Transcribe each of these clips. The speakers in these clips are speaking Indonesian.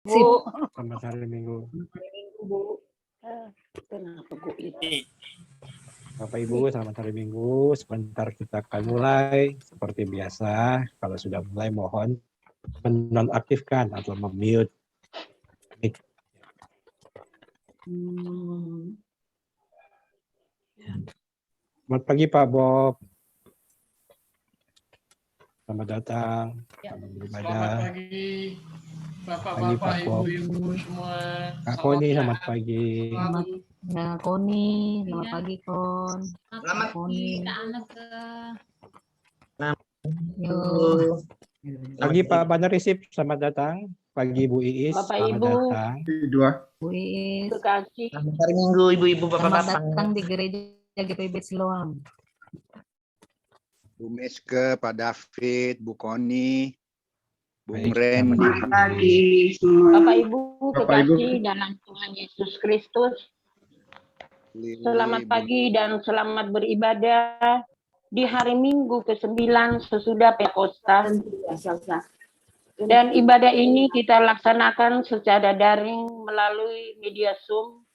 Bu. Selamat hari Minggu. Hari Minggu, Bu. Kenapa gue itu? Bapak Ibu, selamat hari Minggu. Sebentar kita akan mulai. Seperti biasa, kalau sudah mulai mohon menonaktifkan atau memute mic. Selamat pagi Pak Bob. Selamat datang. Selamat beribadah. Selamat pagi Bapak-bapak, Ibu-ibu semua. Kak Koni, selamat pagi. Selamat ya, Koni. Selamat pagi, Kon. Selamat Koni. anak Yo. Pagi Pak Banarisip, selamat datang. Pagi Bu Iis, Bapak selamat Ibu. datang. Bu Iis. Terima kasih. Selamat hari Minggu, Ibu-ibu, Selamat Bapak-bapak. datang di gereja GPB Siloam. Bu Meske, Pak David, Bu Koni, Bung Baik, Ren. selamat Pagi semua. Bapak Ibu, Bapak Ibu. kekasih dalam Tuhan Yesus Kristus. Selamat pagi dan selamat beribadah di hari Minggu ke-9 sesudah Pentakosta. Dan ibadah ini kita laksanakan secara daring melalui media Zoom.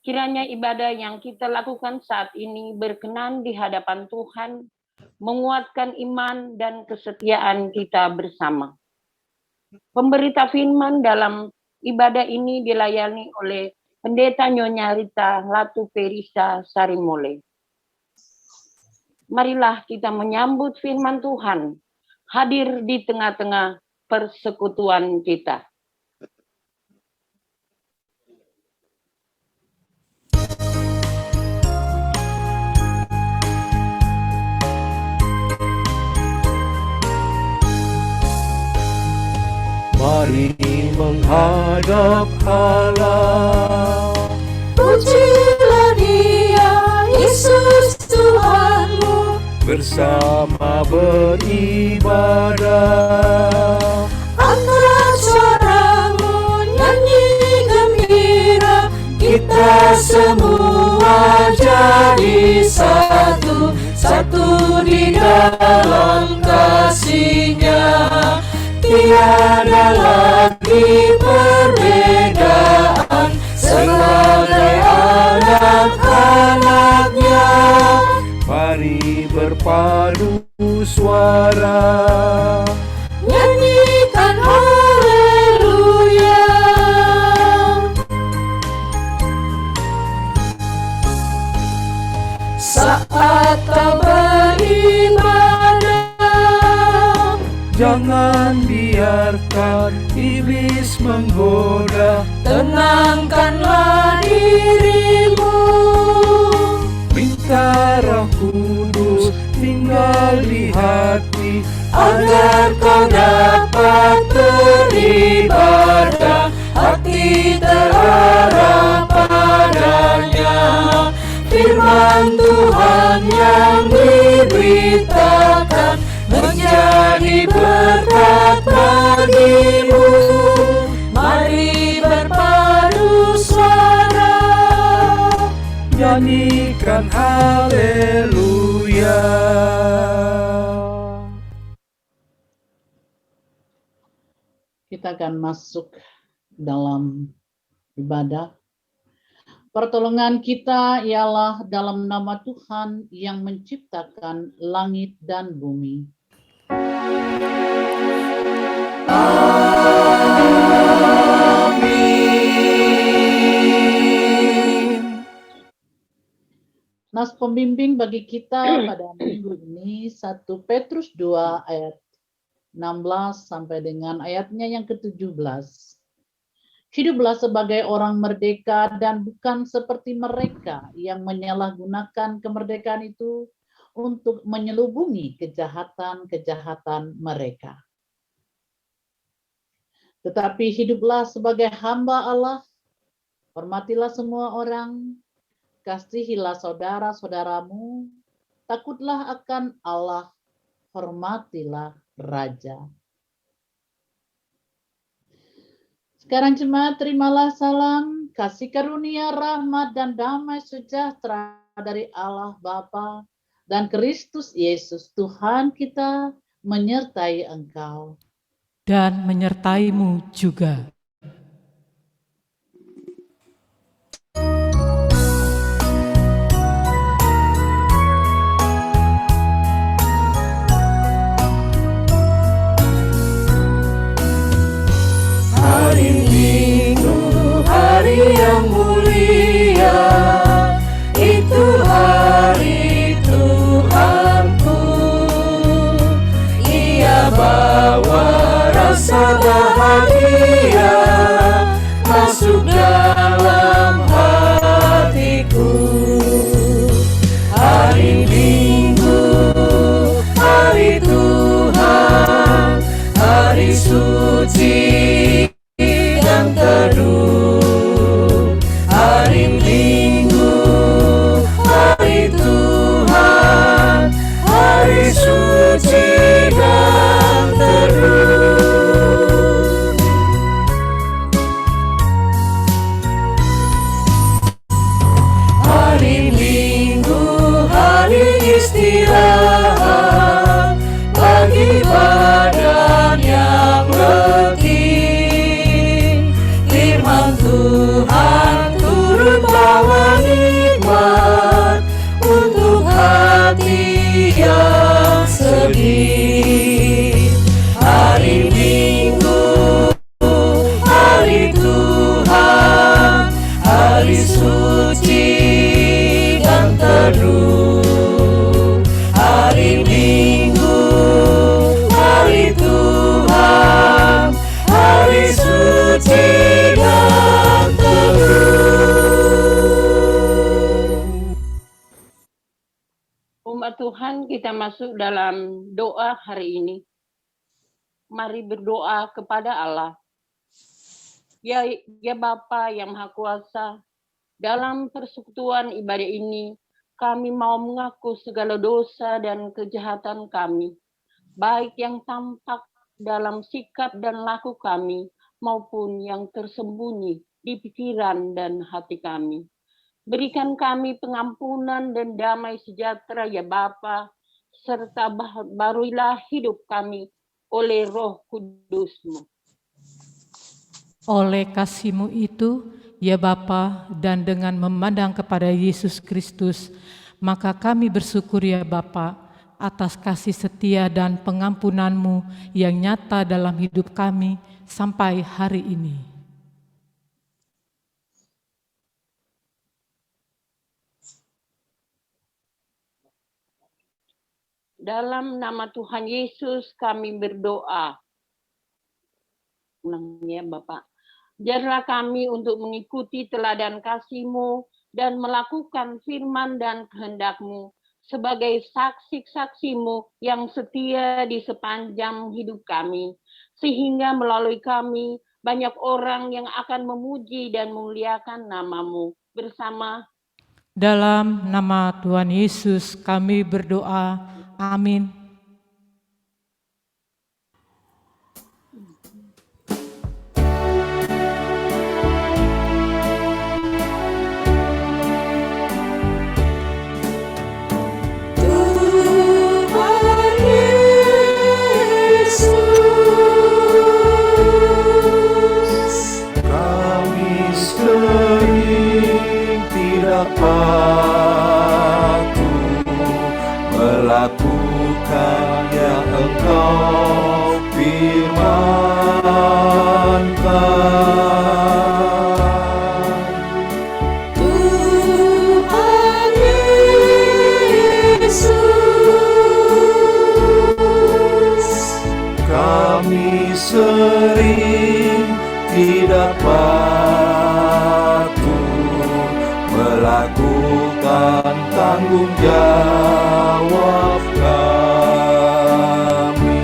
Kiranya ibadah yang kita lakukan saat ini berkenan di hadapan Tuhan, menguatkan iman dan kesetiaan kita bersama. Pemberita firman dalam ibadah ini dilayani oleh Pendeta Nyonya Rita Latu Perisa Sarimole. Marilah kita menyambut firman Tuhan, hadir di tengah-tengah persekutuan kita. Mari menghadap Allah. Pujilah Dia, Yesus Tuhanmu. Bersama beribadah. Angkat suaramu, nyanyi gembira. Kita semua jadi satu, satu di dalam kasih-Nya. Tiada lagi perbedaan, sebagai anak-anak-Nya. Mari berpadu suara. Nyanyikan haleluya. Saat kau beribadah, Jangan biarkan iblis menggoda. tenangkanlah dirimu. Minta Roh Kudus tinggal di hati, Agar kau dapat beribadah, hati terarah padanya. Firman Tuhan yang diberitakan menjadi berkat bagimu. Mari berpadu suara. nyanyikan haleluya. Kita akan masuk dalam ibadah. Pertolongan kita ialah dalam nama Tuhan yang menciptakan langit dan bumi. Nas pembimbing bagi kita pada minggu ini 1 Petrus 2 ayat 16 sampai dengan ayatnya yang ke-17. Hiduplah sebagai orang merdeka dan bukan seperti mereka yang menyalahgunakan kemerdekaan itu untuk menyelubungi kejahatan-kejahatan mereka. Tetapi hiduplah sebagai hamba Allah, hormatilah semua orang, kasihilah saudara-saudaramu, takutlah akan Allah, hormatilah Raja. Sekarang jemaat, terimalah salam, kasih karunia, rahmat, dan damai sejahtera dari Allah Bapa dan Kristus Yesus Tuhan kita menyertai engkau. dan menyertaimu juga. Hari Minggu, hari yang mulia, itu hari Tuhanku. Ia bawa rasa bahagia masuk dalam hatiku. Hari Minggu, hari Tuhan, hari suci dan teduh. Hari Minggu, hari Tuhan, hari suci dan teduh. Hari Minggu, hari istirahat bagi badan yang letih. Firman Tuhan turut bawa nikmat untuk hati yang sedih. Hari Minggu, hari Tuhan, hari suci dan teduh. Hari Minggu, hari Tuhan, hari suci dan teduh. Umat Tuhan, kita masuk dalam doa hari ini. Mari berdoa kepada Allah. Ya Bapa yang Maha Kuasa, dalam persekutuan ibadah ini, kami mau mengaku segala dosa dan kejahatan kami, baik yang tampak dalam sikap dan laku kami, maupun yang tersembunyi di pikiran dan hati kami. Berikan kami pengampunan dan damai sejahtera ya Bapa, serta baruilah hidup kami oleh Roh Kudus-Mu. Oleh kasih-Mu itu, ya Bapa, dan dengan memandang kepada Yesus Kristus, maka kami bersyukur ya Bapa, atas kasih setia dan pengampunan-Mu yang nyata dalam hidup kami sampai hari ini. Dalam nama Tuhan Yesus kami berdoa. Ulangnya Bapak. Ajarlah kami untuk mengikuti teladan kasih-Mu dan melakukan firman dan kehendak-Mu sebagai saksi-saksi-Mu yang setia di sepanjang hidup kami, sehingga melalui kami banyak orang yang akan memuji dan memuliakan nama-Mu bersama. Dalam nama Tuhan Yesus kami berdoa. Amin. Melakukan yang Engkau firmankan. Tuhan Yesus, kami sering tidak patuh melakukan tanggung jawab kami.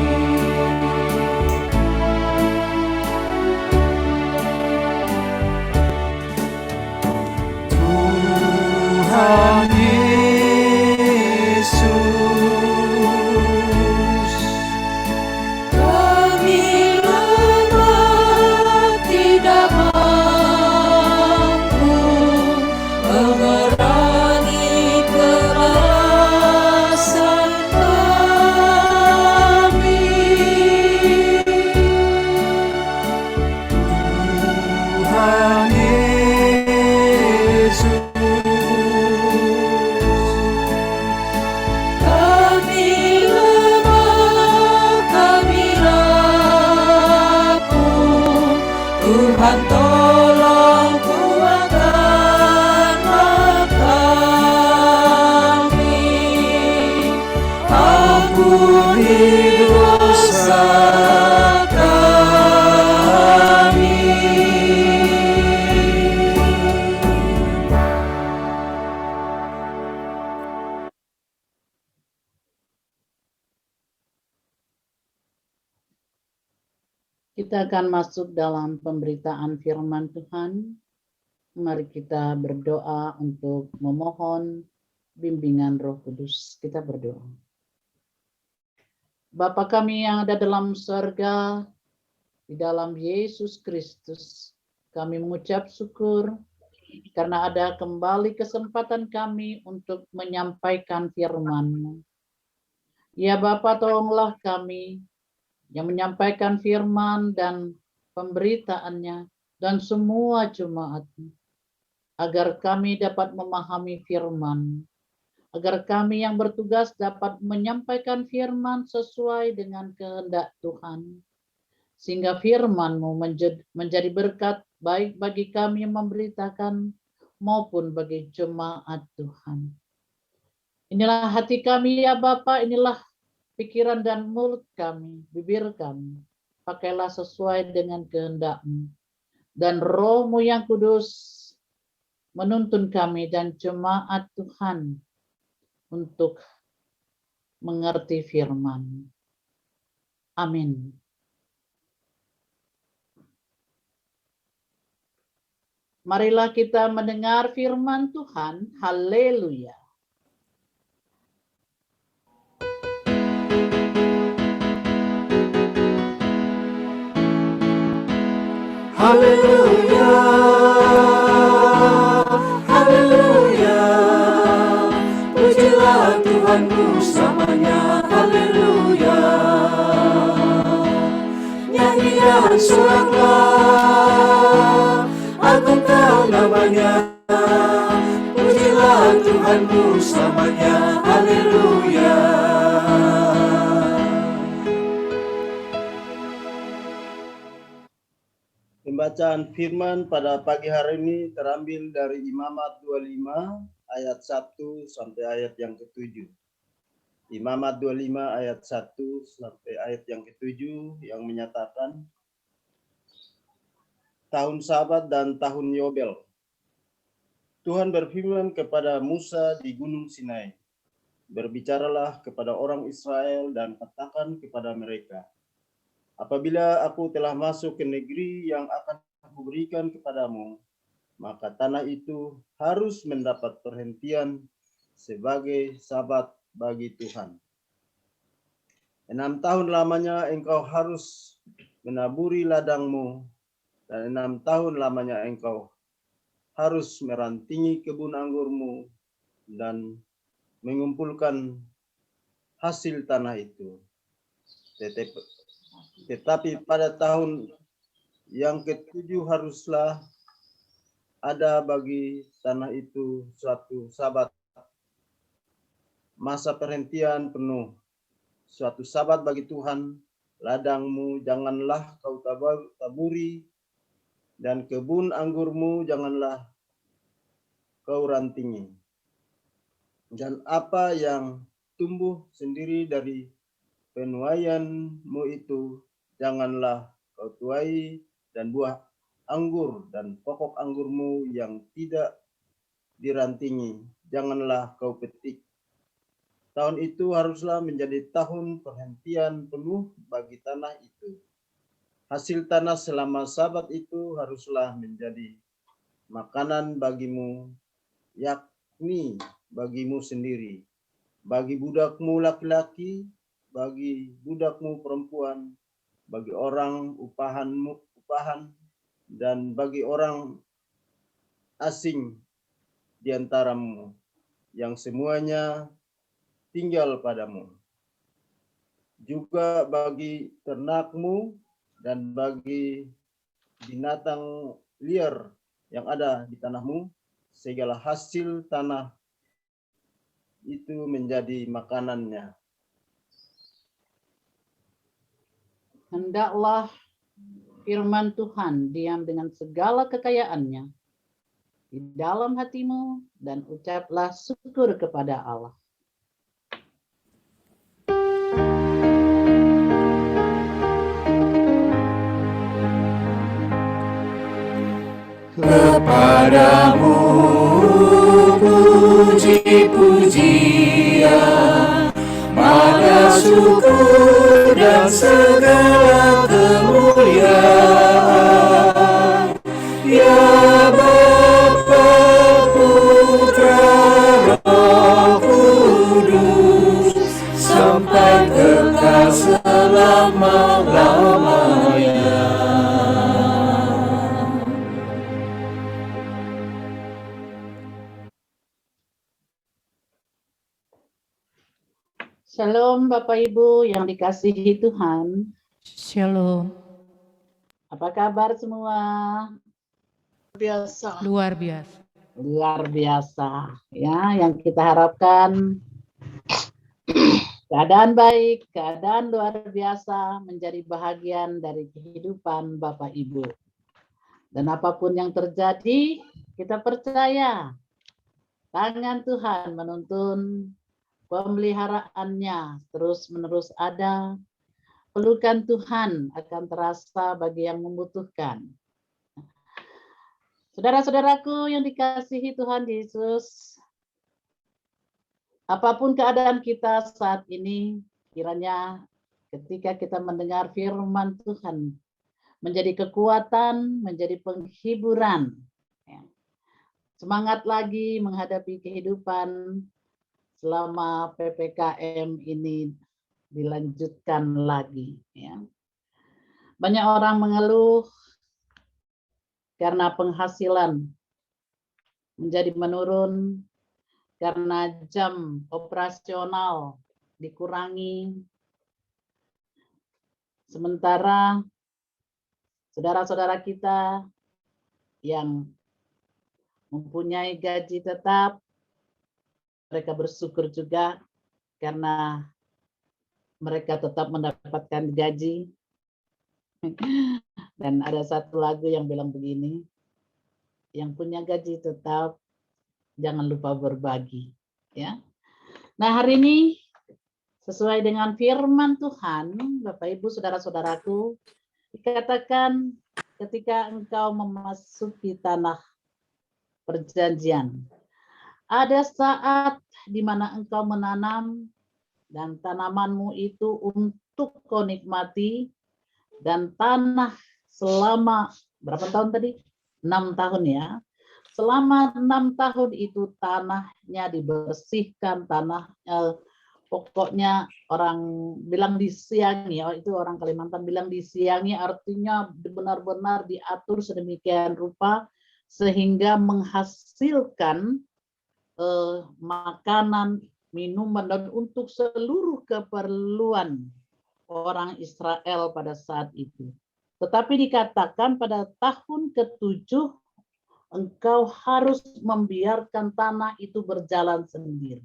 Tuhan Yesus, kami lemah tidak mampu mengurangi kemalasan kami. Tuhan tolong kuatkanlah kami, ampuni dosa kami. Kita akan masuk dalam pemberitaan firman Tuhan. Mari kita berdoa untuk memohon bimbingan Roh Kudus. Kita berdoa. Bapa kami yang ada dalam surga, di dalam Yesus Kristus, kami mengucap syukur karena ada kembali kesempatan kami untuk menyampaikan firman-Mu. Ya Bapa, tolonglah kami yang menyampaikan firman dan pemberitaannya dan semua jemaat, agar kami dapat memahami firman, agar kami yang bertugas dapat menyampaikan firman sesuai dengan kehendak Tuhan, sehingga firman-Mu menjadi berkat baik bagi kami yang memberitakan maupun bagi jemaat Tuhan. Inilah hati kami ya Bapa, inilah pikiran dan mulut kami, bibir kami. Pakailah sesuai dengan kehendak-Mu. Dan Roh-Mu yang kudus menuntun kami dan jemaat Tuhan untuk mengerti firman. Amin. Marilah kita mendengar firman Tuhan. Haleluya. Haleluya, haleluya, pujilah Tuhan bersamanya, haleluya. Nyanyian soraklah, agungkan namanya, pujilah Tuhan bersamanya, haleluya. Pembacaan firman pada pagi hari ini terambil dari Imamat 25 ayat 1 sampai ayat yang ke-7. Imamat 25 ayat 1 sampai ayat yang ke-7 yang menyatakan tahun Sabat dan tahun Yobel. Tuhan berfirman kepada Musa di Gunung Sinai, berbicaralah kepada orang Israel dan katakan kepada mereka, apabila aku telah masuk ke negeri yang akan aku berikan kepadamu, maka tanah itu harus mendapat perhentian sebagai sabat bagi Tuhan. 6 tahun lamanya engkau harus menaburi ladangmu, dan 6 tahun lamanya engkau harus merantingi kebun anggurmu dan mengumpulkan hasil tanah itu. Tetapi pada tahun yang ke-7 haruslah ada bagi tanah itu suatu sabat, masa perhentian penuh, suatu sabat bagi Tuhan. Ladangmu janganlah kau taburi, dan kebun anggurmu janganlah kau rantingi. Dan apa yang tumbuh sendiri dari penuaianmu itu janganlah kau tuai, dan buah anggur dan pokok anggurmu yang tidak dirantingi janganlah kau petik. Tahun itu haruslah menjadi tahun perhentian penuh bagi tanah itu. Hasil tanah selama sabat itu haruslah menjadi makanan bagimu, yakni bagimu sendiri, bagi budakmu laki-laki, bagi budakmu perempuan, bagi orang upahan, dan bagi orang asing di antaramu, yang semuanya tinggal padamu. Juga bagi ternakmu dan bagi binatang liar yang ada di tanahmu, segala hasil tanah itu menjadi makanannya. Hendaklah firman Tuhan diam dengan segala kekayaannya di dalam hatimu dan ucaplah syukur kepada Allah. Kepadamu puji-pujian, maka syukur dan segala kemuliaan, ya Bapa, Putra, Roh Kudus, sampai kekal selama-lamanya. Shalom Bapak Ibu yang dikasihi Tuhan. Shalom. Apa kabar semua? Biasa. Luar biasa. Luar biasa. Ya, yang kita harapkan keadaan baik, keadaan luar biasa menjadi bahagian dari kehidupan Bapak Ibu. Dan apapun yang terjadi, kita percaya tangan Tuhan menuntun, pemeliharaannya terus-menerus ada, pelukan Tuhan akan terasa bagi yang membutuhkan. Saudara-saudaraku yang dikasihi Tuhan Yesus, apapun keadaan kita saat ini, kiranya ketika kita mendengar firman Tuhan, menjadi kekuatan, menjadi penghiburan. Semangat lagi menghadapi kehidupan selama PPKM ini dilanjutkan lagi. Ya. Banyak orang mengeluh karena penghasilan menjadi menurun, karena jam operasional dikurangi. Sementara saudara-saudara kita yang mempunyai gaji tetap, mereka bersyukur juga karena mereka tetap mendapatkan gaji. Dan ada satu lagu yang bilang begini, yang punya gaji tetap jangan lupa berbagi. Ya. Nah hari ini sesuai dengan firman Tuhan, Bapak Ibu saudara-saudaraku, dikatakan ketika engkau memasuki tanah perjanjian, ada saat di mana engkau menanam dan tanamanmu itu untuk kau nikmati, dan tanah selama berapa tahun tadi? 6 tahun ya. Selama 6 tahun itu tanahnya dibersihkan, pokoknya orang bilang disiangi, itu orang Kalimantan bilang disiangi, artinya benar-benar diatur sedemikian rupa sehingga menghasilkan makanan, minuman, dan untuk seluruh keperluan orang Israel pada saat itu. Tetapi dikatakan pada tahun ke-7 engkau harus membiarkan tanah itu berjalan sendiri.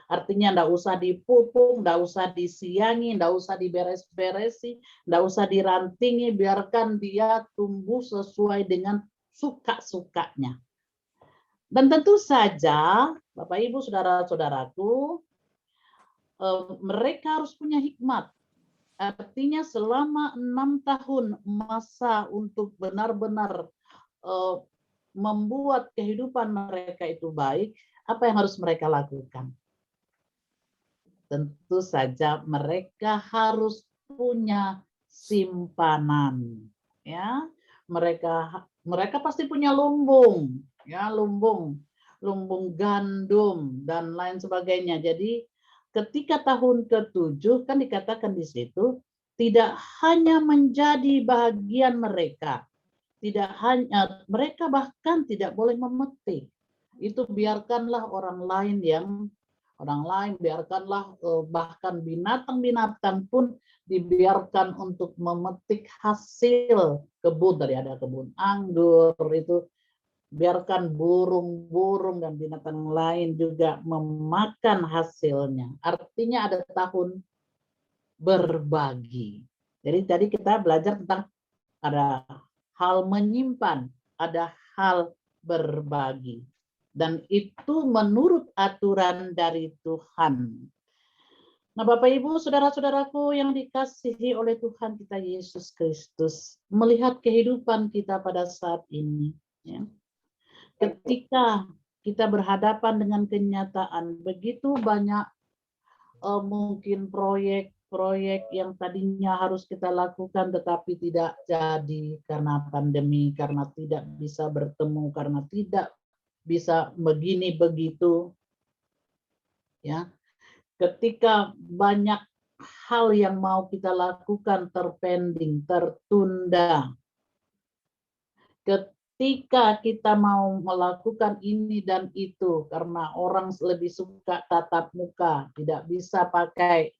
Artinya enggak usah dipupuk, enggak usah disiangi, enggak usah diberes-beresi, enggak usah dirantingi, biarkan dia tumbuh sesuai dengan suka-sukanya. Dan tentu saja, Bapak Ibu saudara-saudaraku, mereka harus punya hikmat. Artinya selama 6 tahun masa untuk benar-benar membuat kehidupan mereka itu baik, apa yang harus mereka lakukan? Tentu saja mereka harus punya simpanan. Ya, mereka pasti punya lumbung, ya, lumbung gandum dan lain sebagainya. Jadi ketika tahun ke-7 kan dikatakan di situ tidak hanya menjadi bagian mereka, tidak hanya mereka bahkan tidak boleh memetik. Itu biarkanlah orang lain, biarkanlah bahkan binatang-binatang pun dibiarkan untuk memetik hasil kebun. Dari ada kebun anggur itu, biarkan burung-burung dan binatang lain juga memakan hasilnya. Artinya ada tahun berbagi. Jadi tadi kita belajar tentang ada hal menyimpan, ada hal berbagi. Dan itu menurut aturan dari Tuhan. Nah, Bapak Ibu, saudara-saudaraku yang dikasihi oleh Tuhan kita Yesus Kristus, melihat kehidupan kita pada saat ini, ya, ketika kita berhadapan dengan kenyataan begitu banyak mungkin proyek-proyek yang tadinya harus kita lakukan tetapi tidak jadi karena pandemi, karena tidak bisa bertemu, karena tidak bisa begini begitu, ya. Ketika banyak hal yang mau kita lakukan terpending, tertunda. Ketika kita mau melakukan ini dan itu karena orang lebih suka tatap muka, tidak bisa pakai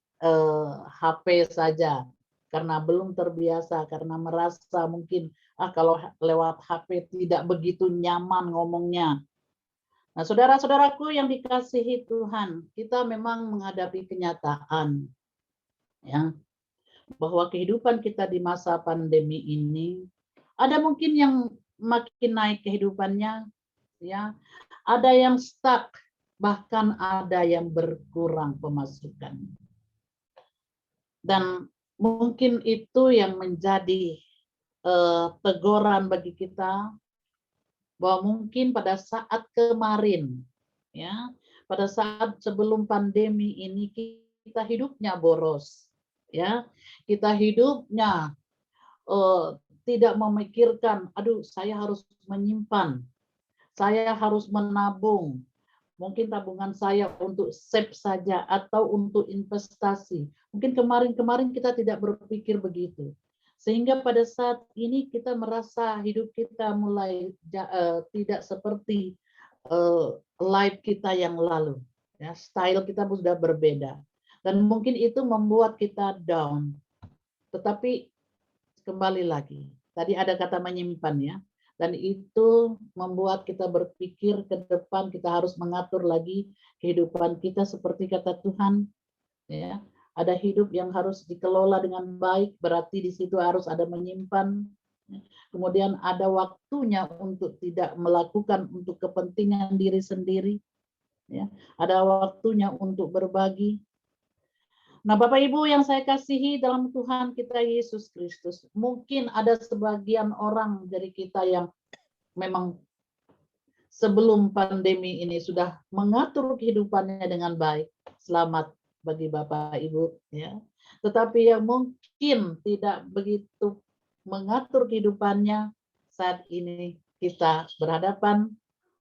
HP saja karena belum terbiasa, karena merasa mungkin kalau lewat HP tidak begitu nyaman ngomongnya. Nah, saudara-saudaraku yang dikasihi Tuhan, kita memang menghadapi kenyataan, ya, bahwa kehidupan kita di masa pandemi ini ada mungkin yang makin naik kehidupannya, ya, ada yang stuck, bahkan ada yang berkurang pemasukan. Dan mungkin itu yang menjadi teguran bagi kita, bahwa mungkin pada saat kemarin, ya, pada saat sebelum pandemi ini kita hidupnya boros, ya, kita hidupnya tidak memikirkan, aduh saya harus menyimpan, saya harus menabung, mungkin tabungan saya untuk save saja atau untuk investasi. Mungkin kemarin-kemarin kita tidak berpikir begitu. Sehingga pada saat ini kita merasa hidup kita mulai tidak seperti life kita yang lalu. Ya, style kita sudah berbeda. Dan mungkin itu membuat kita down. Tetapi kembali lagi, tadi ada kata menyimpan, ya. Dan itu membuat kita berpikir ke depan kita harus mengatur lagi kehidupan kita seperti kata Tuhan, ya. Ada hidup yang harus dikelola dengan baik, berarti di situ harus ada menyimpan. Kemudian ada waktunya untuk tidak melakukan untuk kepentingan diri sendiri. Ya. Ada waktunya untuk berbagi. Nah, Bapak Ibu yang saya kasihi dalam Tuhan kita Yesus Kristus, mungkin ada sebagian orang dari kita yang memang sebelum pandemi ini sudah mengatur kehidupannya dengan baik. Selamat bagi Bapak Ibu, ya. Tetapi yang mungkin tidak begitu mengatur kehidupannya, saat ini kita berhadapan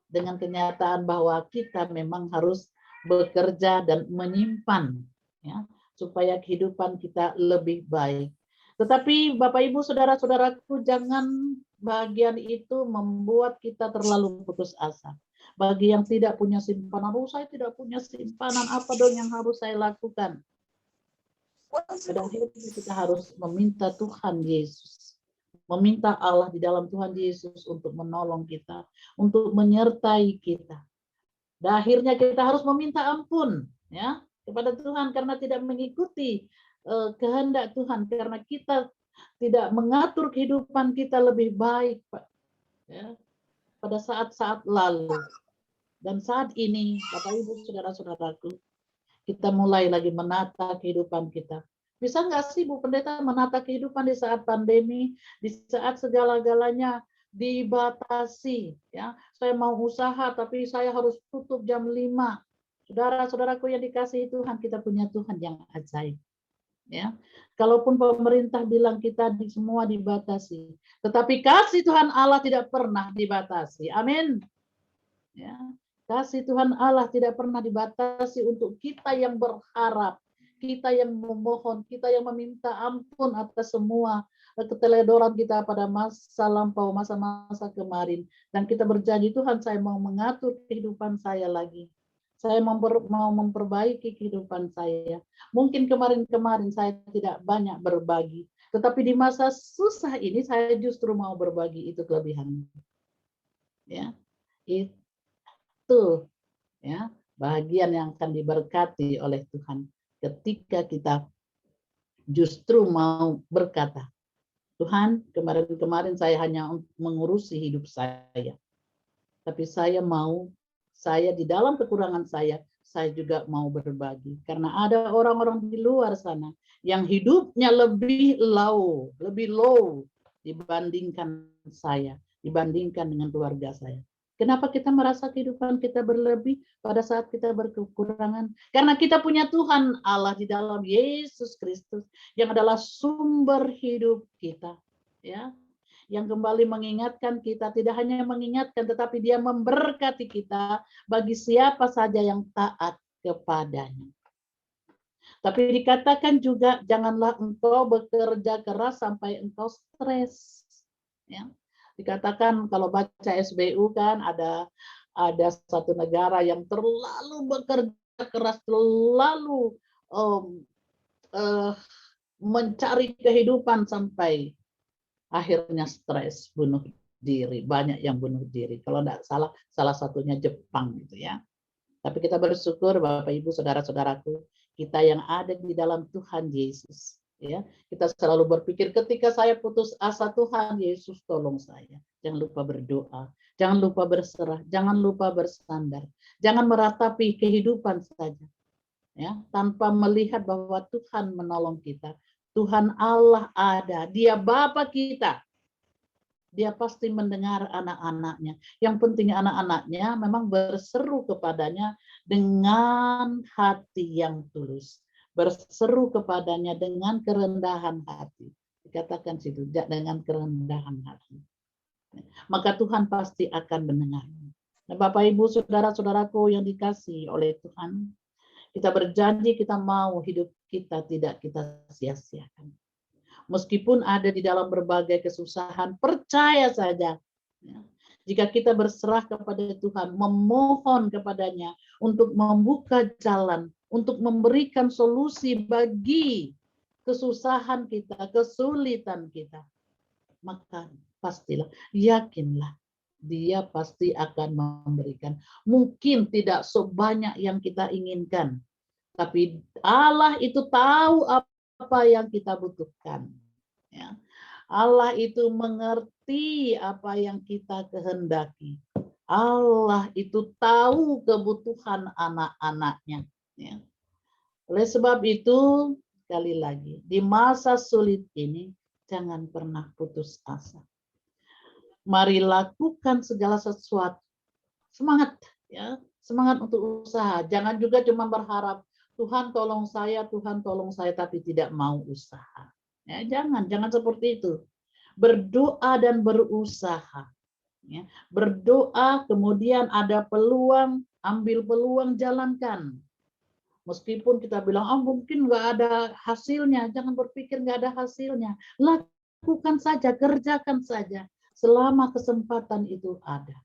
dengan kenyataan bahwa kita memang harus bekerja dan menyimpan, ya, supaya kehidupan kita lebih baik. Tetapi Bapak Ibu saudara-saudaraku, jangan bagian itu membuat kita terlalu putus asa. Bagi yang tidak punya simpanan, saya tidak punya simpanan, apa dong yang harus saya lakukan? Pada akhirnya kita harus meminta Tuhan Yesus, meminta Allah di dalam Tuhan Yesus untuk menolong kita, untuk menyertai kita. Dan akhirnya kita harus meminta ampun, ya, kepada Tuhan karena tidak mengikuti kehendak Tuhan, karena kita tidak mengatur kehidupan kita lebih baik, Pak, ya, pada saat-saat lalu. Dan saat ini, Bapak Ibu saudara-saudaraku, kita mulai lagi menata kehidupan kita. Bisa nggak sih Bu Pendeta menata kehidupan di saat pandemi, di saat segala-galanya dibatasi, ya? Saya mau usaha tapi saya harus tutup jam 5. Saudara-saudaraku yang dikasihi Tuhan, kita punya Tuhan yang ajaib, ya. Kalaupun pemerintah bilang kita semua dibatasi, tetapi kasih Tuhan Allah tidak pernah dibatasi. Amin. Ya. Kasih Tuhan Allah tidak pernah dibatasi untuk kita yang berharap, kita yang memohon, kita yang meminta ampun atas semua keteledoran kita pada masa lampau, masa-masa kemarin. Dan kita berjanji, Tuhan, saya mau mengatur kehidupan saya lagi. Saya mau memperbaiki kehidupan saya. Mungkin kemarin-kemarin saya tidak banyak berbagi, tetapi di masa susah ini saya justru mau berbagi, itu kelebihan. Ya, itu, ya, bagian yang akan diberkati oleh Tuhan ketika kita justru mau berkata, Tuhan, kemarin-kemarin saya hanya mengurusi hidup saya. Tapi saya di dalam kekurangan saya juga mau berbagi. Karena ada orang-orang di luar sana yang hidupnya lebih low dibandingkan saya, dibandingkan dengan keluarga saya. Kenapa kita merasa kehidupan kita berlebih pada saat kita berkekurangan? Karena kita punya Tuhan Allah di dalam Yesus Kristus yang adalah sumber hidup kita, ya. Yang kembali mengingatkan kita, tidak hanya mengingatkan tetapi dia memberkati kita bagi siapa saja yang taat kepadanya. Tapi dikatakan juga janganlah engkau bekerja keras sampai engkau stres, ya. Dikatakan kalau baca SBU kan ada satu negara yang terlalu bekerja keras, terlalu mencari kehidupan sampai akhirnya stres, bunuh diri. Banyak yang bunuh diri. Kalau tidak salah satunya Jepang gitu ya. Tapi kita bersyukur Bapak Ibu saudara-saudaraku, kita yang ada di dalam Tuhan Yesus. Ya, kita selalu berpikir ketika saya putus asa, Tuhan Yesus tolong saya. Jangan lupa berdoa, jangan lupa berserah, jangan lupa bersandar, jangan meratapi kehidupan saja, ya, tanpa melihat bahwa Tuhan menolong kita. Tuhan Allah ada, Dia Bapa kita. Dia pasti mendengar anak-anaknya. Yang penting anak-anaknya memang berseru kepadanya dengan hati yang tulus. Berseru kepadanya dengan kerendahan hati. Dikatakan situ, dengan kerendahan hati. Maka Tuhan pasti akan mendengar. Nah, Bapak Ibu saudara-saudaraku yang dikasihi oleh Tuhan, kita berjanji kita mau hidup kita tidak kita sia-siakan. Meskipun ada di dalam berbagai kesusahan, percaya saja. Ya, jika kita berserah kepada Tuhan, memohon kepadanya untuk membuka jalan, untuk memberikan solusi bagi kesusahan kita, kesulitan kita, maka pastilah, yakinlah, Dia pasti akan memberikan. Mungkin tidak sebanyak yang kita inginkan, tapi Allah itu tahu apa yang kita butuhkan. Ya. Allah itu mengerti apa yang kita kehendaki. Allah itu tahu kebutuhan anak-anaknya. Ya. Oleh sebab itu, sekali lagi, di masa sulit ini, jangan pernah putus asa. Mari lakukan segala sesuatu. Semangat, ya, semangat untuk usaha. Jangan juga cuma berharap, Tuhan tolong saya, tapi tidak mau usaha. Ya, jangan seperti itu. Berdoa dan berusaha. Ya. Berdoa, kemudian ada peluang, ambil peluang, jalankan. Meskipun kita bilang, oh mungkin nggak ada hasilnya, jangan berpikir nggak ada hasilnya. Lakukan saja, kerjakan saja, selama kesempatan itu ada.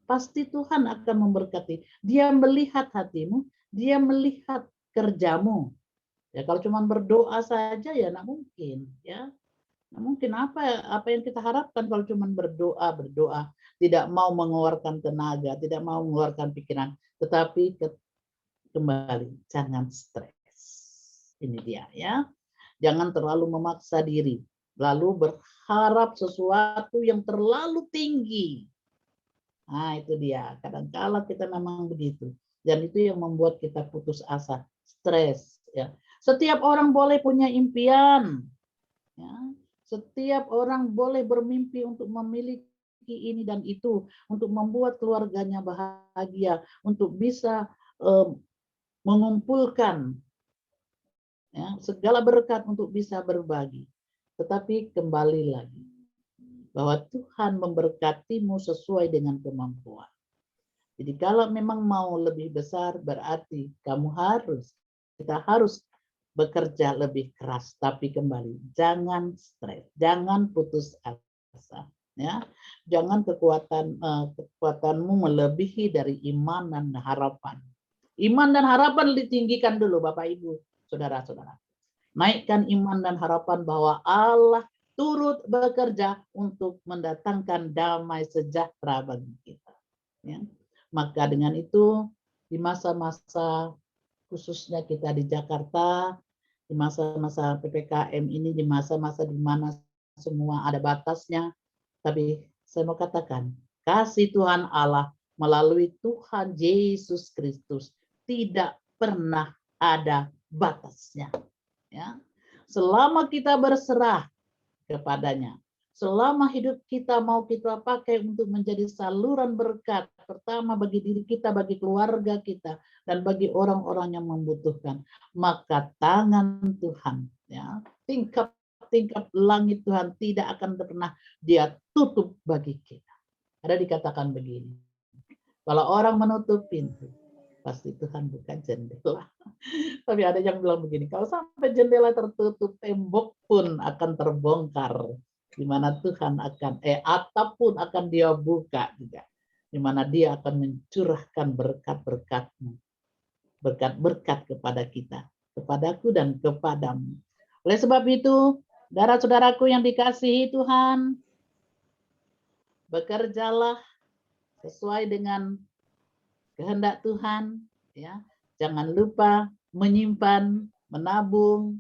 Pasti Tuhan akan memberkati. Dia melihat hatimu, Dia melihat kerjamu. Ya kalau cuma berdoa saja ya nggak mungkin, ya. Nggak mungkin apa yang kita harapkan kalau cuma berdoa, tidak mau mengeluarkan tenaga, tidak mau mengeluarkan pikiran, tetapi kembali jangan stres. Ini dia ya. Jangan terlalu memaksa diri, lalu berharap sesuatu yang terlalu tinggi. Nah, itu dia. Kadang-kala kita memang begitu. Dan itu yang membuat kita putus asa, stres ya. Setiap orang boleh punya impian. Ya. Setiap orang boleh bermimpi untuk memiliki ini dan itu, untuk membuat keluarganya bahagia, untuk bisa mengumpulkan ya, segala berkat untuk bisa berbagi. Tetapi kembali lagi, bahwa Tuhan memberkatimu sesuai dengan kemampuan. Jadi kalau memang mau lebih besar, berarti kita harus bekerja lebih keras. Tapi kembali, jangan stres, jangan putus asa. Ya, jangan kekuatanmu melebihi dari iman dan harapan. Iman dan harapan ditinggikan dulu Bapak Ibu, saudara-saudara. Naikkan iman dan harapan bahwa Allah turut bekerja untuk mendatangkan damai sejahtera bagi kita. Ya. Maka dengan itu, di masa-masa khususnya kita di Jakarta, di masa-masa PPKM ini, di masa-masa di mana semua ada batasnya, tapi saya mau katakan, kasih Tuhan Allah melalui Tuhan Yesus Kristus tidak pernah ada batasnya. Ya. Selama kita berserah kepadanya, selama hidup kita mau kita pakai untuk menjadi saluran berkat, pertama bagi diri kita, bagi keluarga kita, dan bagi orang-orang yang membutuhkan, maka tangan Tuhan, ya, tingkap langit Tuhan tidak akan pernah dia tutup bagi kita. Ada dikatakan begini, kalau orang menutup pintu, pasti Tuhan buka jendela. Tapi ada yang bilang begini, kalau sampai jendela tertutup, tembok pun akan terbongkar, di mana Tuhan akan, atap pun akan dia buka juga, di mana dia akan mencurahkan berkat-berkatmu, berkat-berkat kepada kita, kepadaku dan kepadamu. Oleh sebab itu, saudara-saudaraku yang dikasihi Tuhan, bekerjalah sesuai dengan kehendak Tuhan, ya. Jangan lupa menyimpan, menabung,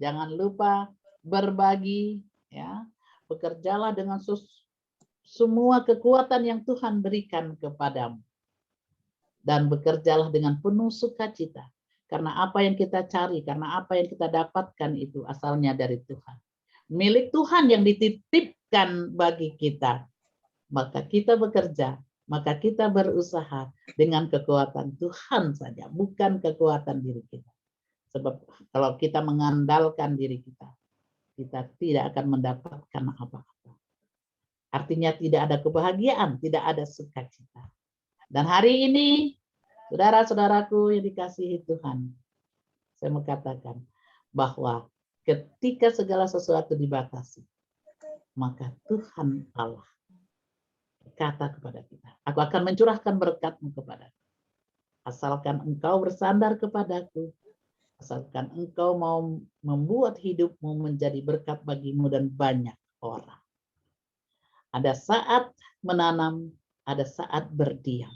jangan lupa berbagi, ya. Bekerjalah dengan semua kekuatan yang Tuhan berikan kepadamu. Dan bekerjalah dengan penuh sukacita. Karena apa yang kita cari, karena apa yang kita dapatkan itu asalnya dari Tuhan. Milik Tuhan yang dititipkan bagi kita. Maka kita bekerja, maka kita berusaha dengan kekuatan Tuhan saja, bukan kekuatan diri kita. Sebab kalau kita mengandalkan diri kita, kita tidak akan mendapatkan apa-apa. Artinya tidak ada kebahagiaan, tidak ada sukacita. Dan hari ini, saudara-saudaraku yang dikasihi Tuhan, saya mau katakan bahwa ketika segala sesuatu dibatasi, maka Tuhan Allah kata kepada kita, aku akan mencurahkan berkat-Mu kepadaku. Asalkan engkau bersandar kepadaku, asalkan engkau mau membuat hidupmu menjadi berkat bagimu dan banyak orang. Ada saat menanam, ada saat berdiam.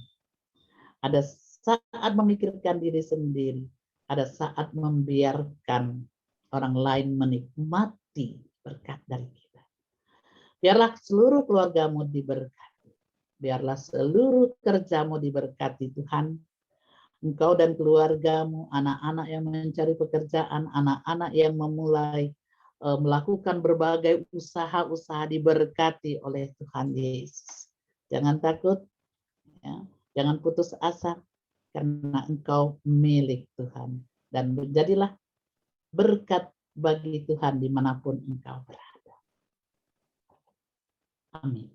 Ada saat memikirkan diri sendiri, ada saat membiarkan orang lain menikmati berkat dari kita. Biarlah seluruh keluargamu diberkati. Biarlah seluruh kerjamu diberkati Tuhan. Engkau dan keluargamu, anak-anak yang mencari pekerjaan, anak-anak yang memulai melakukan berbagai usaha-usaha diberkati oleh Tuhan Yesus. Jangan takut, ya. Jangan putus asa, karena engkau milik Tuhan. Dan menjadilah berkat bagi Tuhan dimanapun engkau berada. Amin.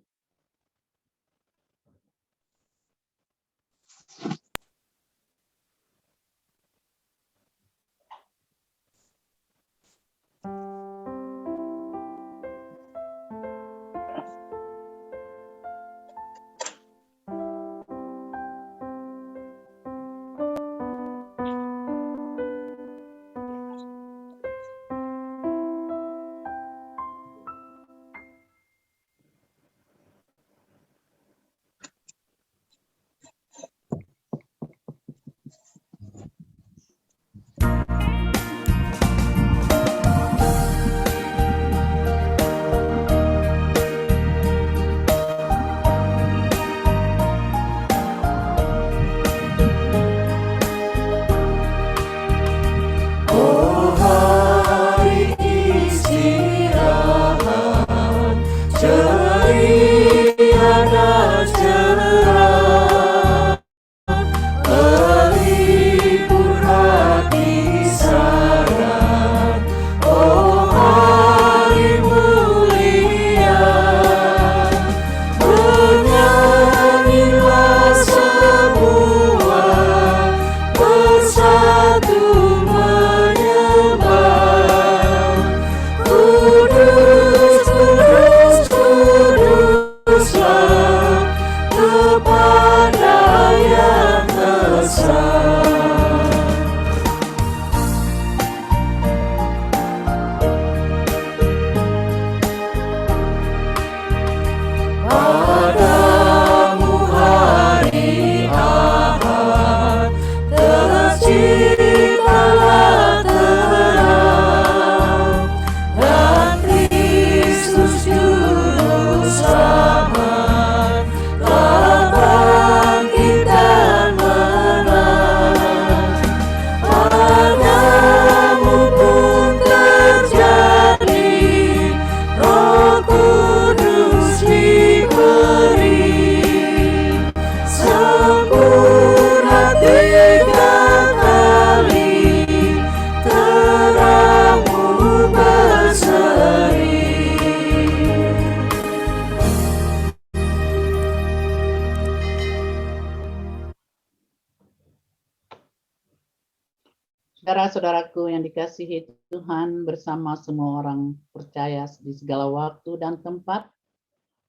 Saudara-saudaraku yang dikasihi Tuhan, bersama semua orang percaya di segala waktu dan tempat,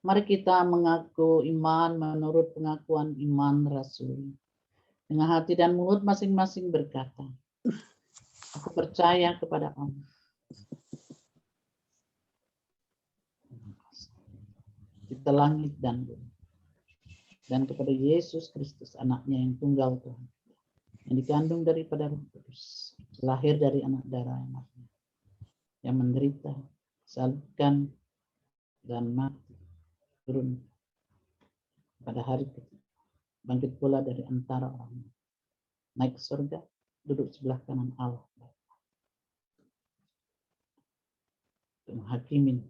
mari kita mengaku iman menurut pengakuan iman Rasul. Dengan hati dan mulut masing-masing berkata, aku percaya kepada Allah. Cipta langit dan bumi. Dan kepada Yesus Kristus, anaknya yang tunggal Tuhan. Yang dikandung daripada Roh Kudus. Lahir dari anak darah anaknya. Yang menderita, salibkan, dan mati. Turun pada hari ketiga. Bangkit pula dari antara orang. Naik ke surga, duduk sebelah kanan Allah. Untuk menghakimi.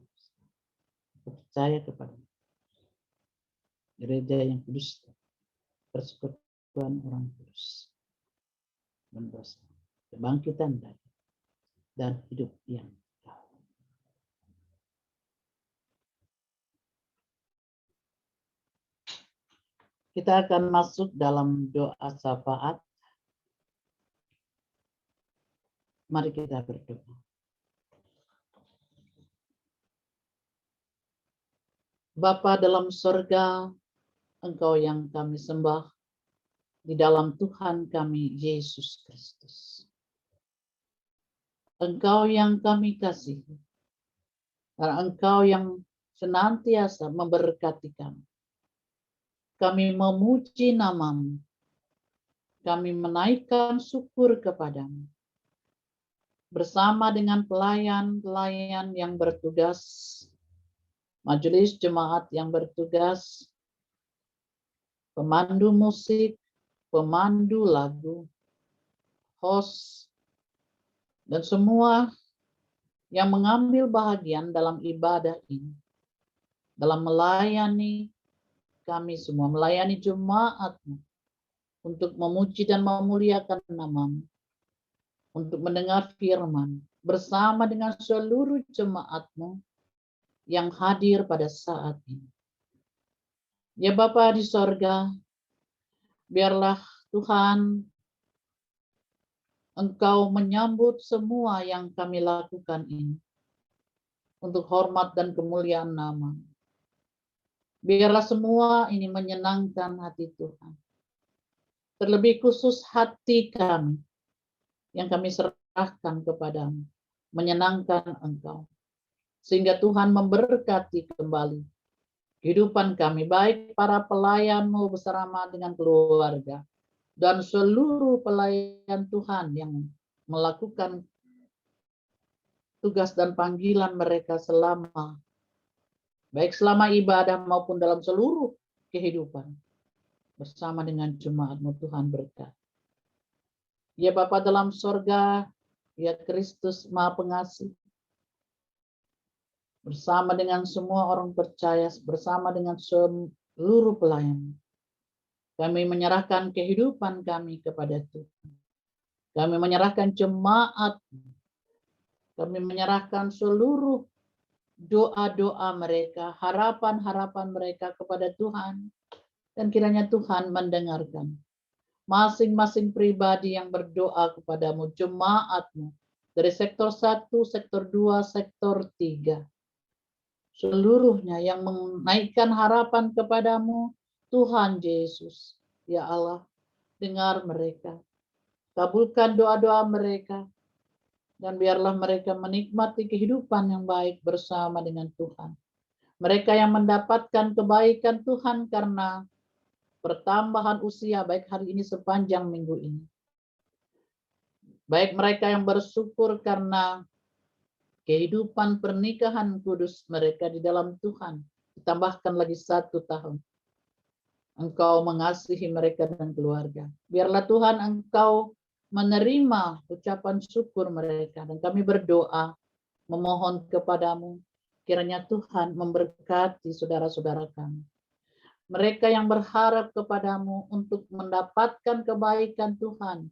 Percaya kepada gereja yang kudus, persekutuan orang kudus, berdosa, kebangkitan dan hidup yang kekal. Kita akan masuk dalam doa syafaat. Mari kita berdoa. Bapa dalam surga, Engkau yang kami sembah di dalam Tuhan kami Yesus Kristus. Engkau yang kami kasihi, karena Engkau yang senantiasa memberkati kami. Kami memuji nama-Mu, kami menaikkan syukur kepadamu. Bersama dengan pelayan-pelayan yang bertugas, majelis jemaat yang bertugas, pemandu musik, pemandu lagu, host, dan semua yang mengambil bahagian dalam ibadah ini, dalam melayani kami semua, melayani jemaat-Mu, untuk memuji dan memuliakan nama-Mu, untuk mendengar firman, bersama dengan seluruh jemaat-Mu yang hadir pada saat ini. Ya Bapa di sorga, biarlah Tuhan Engkau menyambut semua yang kami lakukan ini untuk hormat dan kemuliaan nama. Biarlah semua ini menyenangkan hati Tuhan. Terlebih khusus hati kami yang kami serahkan kepadamu, menyenangkan Engkau. Sehingga Tuhan memberkati kembali kehidupan kami, baik para pelayan-Mu bersama dengan keluarga, dan seluruh pelayan Tuhan yang melakukan tugas dan panggilan mereka selama, baik selama ibadah maupun dalam seluruh kehidupan, bersama dengan jemaat-Mu Tuhan berkat. Ya Bapa dalam sorga, ya Kristus Maha Pengasih, bersama dengan semua orang percaya, bersama dengan seluruh pelayan. Kami menyerahkan kehidupan kami kepada Tuhan. Kami menyerahkan jemaat. Kami menyerahkan seluruh doa-doa mereka, harapan-harapan mereka kepada Tuhan. Dan kiranya Tuhan mendengarkan. Masing-masing pribadi yang berdoa kepadamu, jemaat-Mu. Dari sektor 1, sektor 2, sektor 3. Seluruhnya yang menaikkan harapan kepadamu, Tuhan Yesus. Ya Allah, dengar mereka. Kabulkan doa-doa mereka. Dan biarlah mereka menikmati kehidupan yang baik bersama dengan Tuhan. Mereka yang mendapatkan kebaikan Tuhan karena pertambahan usia baik hari ini sepanjang minggu ini. Baik mereka yang bersyukur karena kehidupan pernikahan kudus mereka di dalam Tuhan. Ditambahkan lagi 1 tahun. Engkau mengasihi mereka dan keluarga. Biarlah Tuhan Engkau menerima ucapan syukur mereka. Dan kami berdoa, memohon kepadamu. Kiranya Tuhan memberkati saudara-saudara kami. Mereka yang berharap kepadamu untuk mendapatkan kebaikan Tuhan.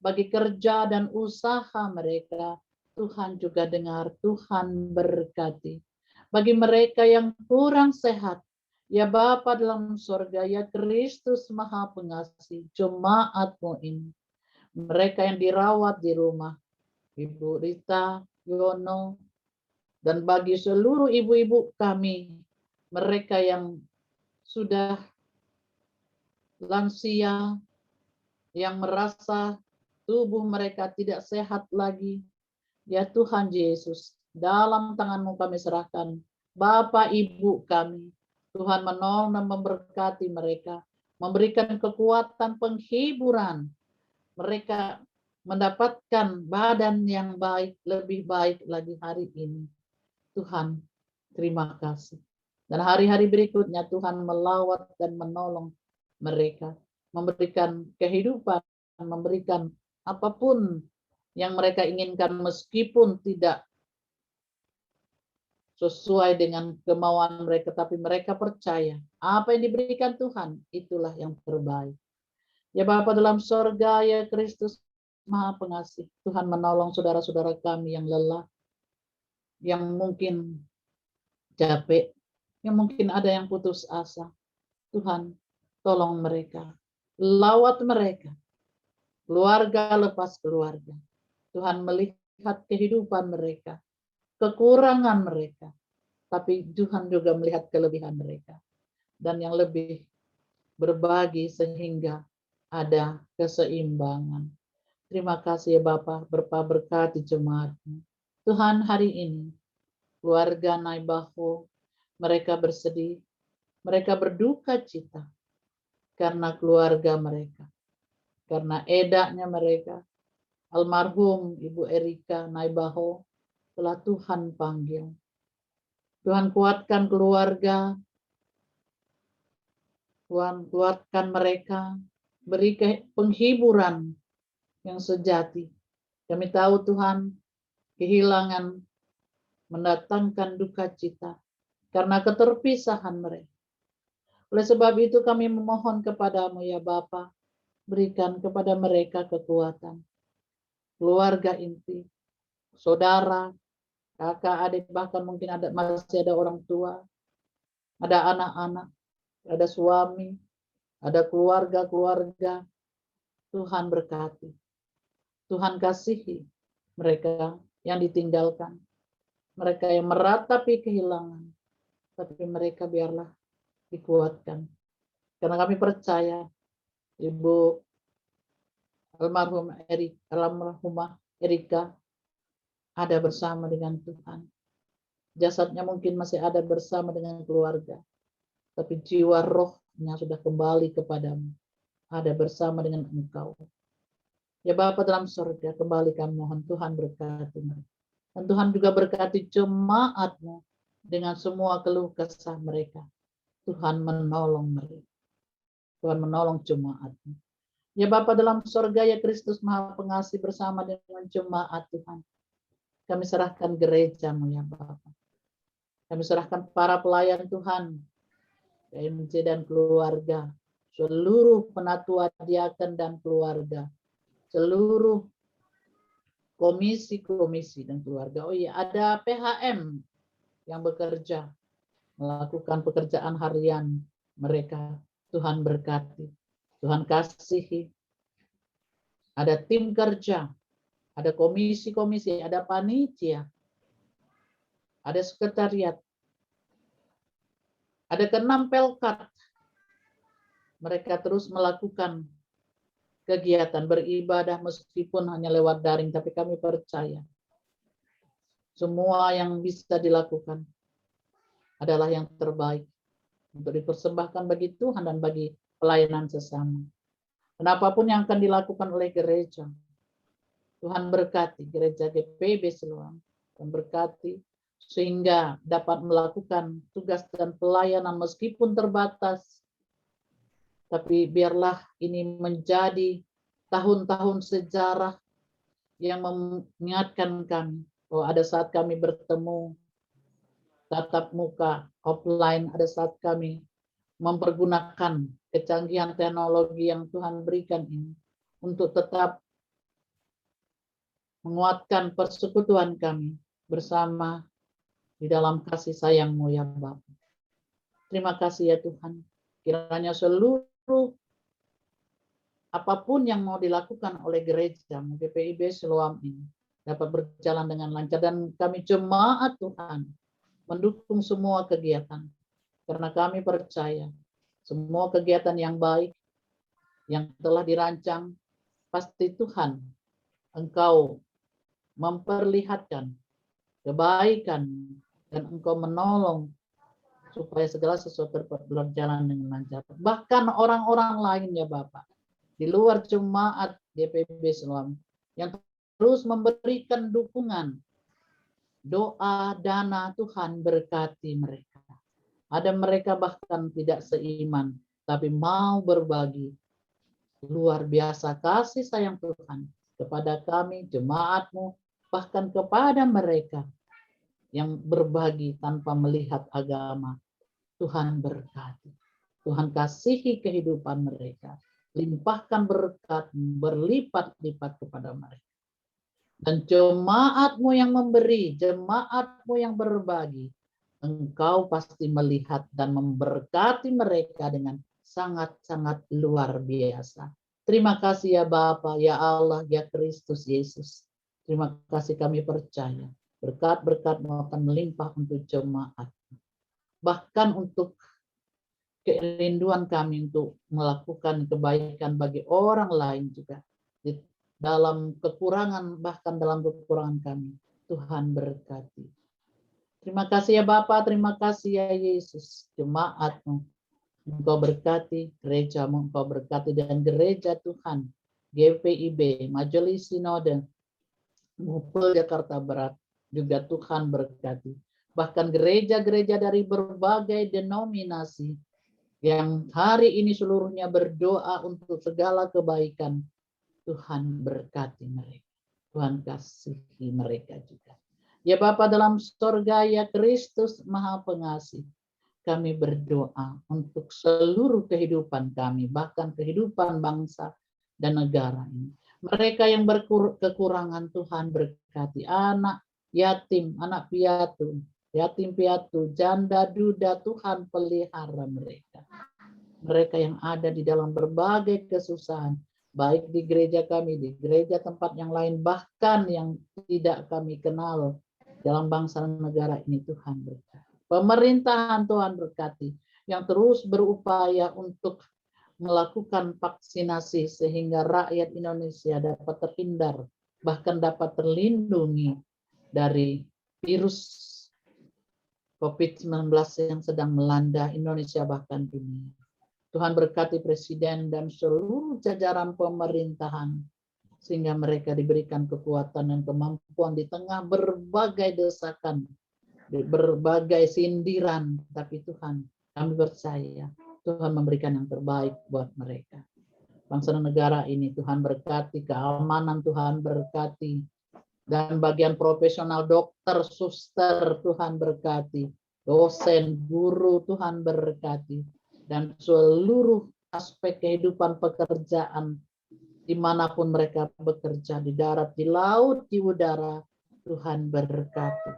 Bagi kerja dan usaha mereka. Tuhan juga dengar, Tuhan berkati. Bagi mereka yang kurang sehat, ya Bapa dalam surga, ya Kristus Maha Pengasih, jemaat-Mu ini. mereka yang dirawat di rumah, Ibu Rita, Yono, dan bagi seluruh ibu-ibu kami, mereka yang sudah lansia, yang merasa tubuh mereka tidak sehat lagi. Ya Tuhan Yesus, dalam tangan-Mu kami serahkan Bapak Ibu kami. Tuhan menolong dan memberkati mereka, memberikan kekuatan penghiburan. Mereka mendapatkan badan yang baik, lebih baik lagi hari ini. Tuhan, terima kasih. Dan hari-hari berikutnya Tuhan melawat dan menolong mereka, memberikan kehidupan, memberikan apapun yang mereka inginkan meskipun tidak sesuai dengan kemauan mereka, tapi mereka percaya apa yang diberikan Tuhan itulah yang terbaik. Ya Bapa dalam sorga, ya Kristus Maha Pengasih, Tuhan menolong saudara-saudara kami yang lelah, yang mungkin capek, yang mungkin ada yang putus asa. Tuhan, tolong mereka, lawat mereka, keluarga lepas keluarga. Tuhan melihat kehidupan mereka, kekurangan mereka, tapi Tuhan juga melihat kelebihan mereka. Dan yang lebih, berbagi sehingga ada keseimbangan. Terima kasih ya Bapak, berkati jemaat-Mu. Tuhan, hari ini, keluarga Naibaho, mereka bersedih, mereka berduka cita karena keluarga mereka, karena edaknya mereka, almarhum Ibu Erika Naibaho telah Tuhan panggil. Tuhan kuatkan keluarga, Tuhan kuatkan mereka, beri penghiburan yang sejati. Kami tahu Tuhan, kehilangan mendatangkan duka cita karena keterpisahan mereka. Oleh sebab itu kami memohon kepadamu ya Bapa, berikan kepada mereka kekuatan. Keluarga inti, saudara, kakak, adik, bahkan mungkin masih ada orang tua, ada anak-anak, ada suami, ada keluarga-keluarga. Tuhan berkati. Tuhan kasihi mereka yang ditinggalkan, mereka yang meratapi kehilangan, tapi mereka biarlah dikuatkan. Karena kami percaya Ibu almarhumah Erika ada bersama dengan Tuhan. Jasadnya mungkin masih ada bersama dengan keluarga, tapi jiwa rohnya sudah kembali kepadamu, ada bersama dengan Engkau. Ya Bapa dalam surga, kembali kami mohon Tuhan berkati mereka. Dan Tuhan juga berkati jemaat-Mu dengan semua keluh kesah mereka. Tuhan menolong mereka. Tuhan menolong jemaat-Mu. Ya Bapa dalam surga, ya Kristus Maha Pengasih bersama dengan jemaat Tuhan. Kami serahkan gereja-Mu ya Bapa. Kami serahkan para pelayan Tuhan, PMJ dan keluarga, seluruh penatua diaken dan keluarga, seluruh komisi-komisi dan keluarga. Oh iya, ada PHM yang bekerja, melakukan pekerjaan harian mereka. Tuhan berkati, Tuhan kasihi. Ada tim kerja, ada komisi-komisi, ada panitia, ada sekretariat, ada ke-6 pelkat. Mereka terus melakukan kegiatan beribadah meskipun hanya lewat daring, tapi kami percaya semua yang bisa dilakukan adalah yang terbaik untuk dipersembahkan bagi Tuhan dan bagi pelayanan sesama. Dan apapun yang akan dilakukan oleh gereja, Tuhan berkati gereja GPB Siloam, dan berkati sehingga dapat melakukan tugas dan pelayanan meskipun terbatas. Tapi biarlah ini menjadi tahun-tahun sejarah yang mengingatkan kami bahwa ada saat kami bertemu tatap muka, offline, ada saat kami mempergunakan kecanggihan teknologi yang Tuhan berikan ini untuk tetap menguatkan persekutuan kami bersama di dalam kasih sayang-Mu ya Bapa. Terima kasih ya Tuhan. Kiranya seluruh apapun yang mau dilakukan oleh gereja, GPIB Siloam ini dapat berjalan dengan lancar, dan kami jemaat Tuhan mendukung semua kegiatan, karena kami percaya semua kegiatan yang baik yang telah dirancang, pasti Tuhan Engkau memperlihatkan kebaikan dan Engkau menolong supaya segala sesuatu berjalan dengan lancar. Bahkan orang-orang lain ya Bapak, di luar jemaat GPIB Siloam yang terus memberikan dukungan, doa, dana, Tuhan berkati mereka. Ada mereka bahkan tidak seiman, tapi mau berbagi. Luar biasa kasih sayang Tuhan kepada kami, jemaat-Mu, bahkan kepada mereka yang berbagi tanpa melihat agama. Tuhan berkati. Tuhan kasihi kehidupan mereka. Limpahkan berkat berlipat-lipat kepada mereka. Dan jemaat-Mu yang memberi, jemaat-Mu yang berbagi, Engkau pasti melihat dan memberkati mereka dengan sangat-sangat luar biasa. Terima kasih ya Bapa, ya Allah, ya Kristus Yesus. Terima kasih, kami percaya berkat-berkat-Mu akan melimpah untuk jemaat. Bahkan untuk kerinduan kami untuk melakukan kebaikan bagi orang lain juga. Di dalam kekurangan, bahkan dalam kekurangan kami, Tuhan berkati. Terima kasih ya Bapa, terima kasih ya Yesus. Jemaat-Mu Engkau berkati, gereja-Mu Engkau berkati, dan gereja Tuhan, GPIB, Majelis Sinode, Mupel Jakarta Barat, juga Tuhan berkati. Bahkan gereja-gereja dari berbagai denominasi yang hari ini seluruhnya berdoa untuk segala kebaikan, Tuhan berkati mereka. Tuhan kasihi mereka juga. Ya Bapa dalam sorga, ya Kristus Maha Pengasih, kami berdoa untuk seluruh kehidupan kami, bahkan kehidupan bangsa dan negara ini. Mereka yang berkekurangan, Tuhan berkati. Anak yatim, anak piatu, yatim piatu, janda duda, Tuhan pelihara mereka. Mereka yang ada di dalam berbagai kesusahan, baik di gereja kami, di gereja tempat yang lain, bahkan yang tidak kami kenal dalam bangsa dan negara ini, Tuhan berkati. Pemerintahan Tuhan berkati, yang terus berupaya untuk melakukan vaksinasi sehingga rakyat Indonesia dapat terhindar, bahkan dapat terlindungi dari virus COVID-19 yang sedang melanda Indonesia bahkan dunia. Tuhan berkati Presiden dan seluruh jajaran pemerintahan, sehingga mereka diberikan kekuatan dan kemampuan di tengah berbagai desakan, berbagai sindiran. Tapi Tuhan, kami percaya Tuhan memberikan yang terbaik buat mereka. Bangsa dan negara ini Tuhan berkati, keamanan Tuhan berkati, dan bagian profesional dokter, suster Tuhan berkati, dosen, guru Tuhan berkati, dan seluruh aspek kehidupan pekerjaan dimanapun mereka bekerja, di darat, di laut, di udara, Tuhan berkati.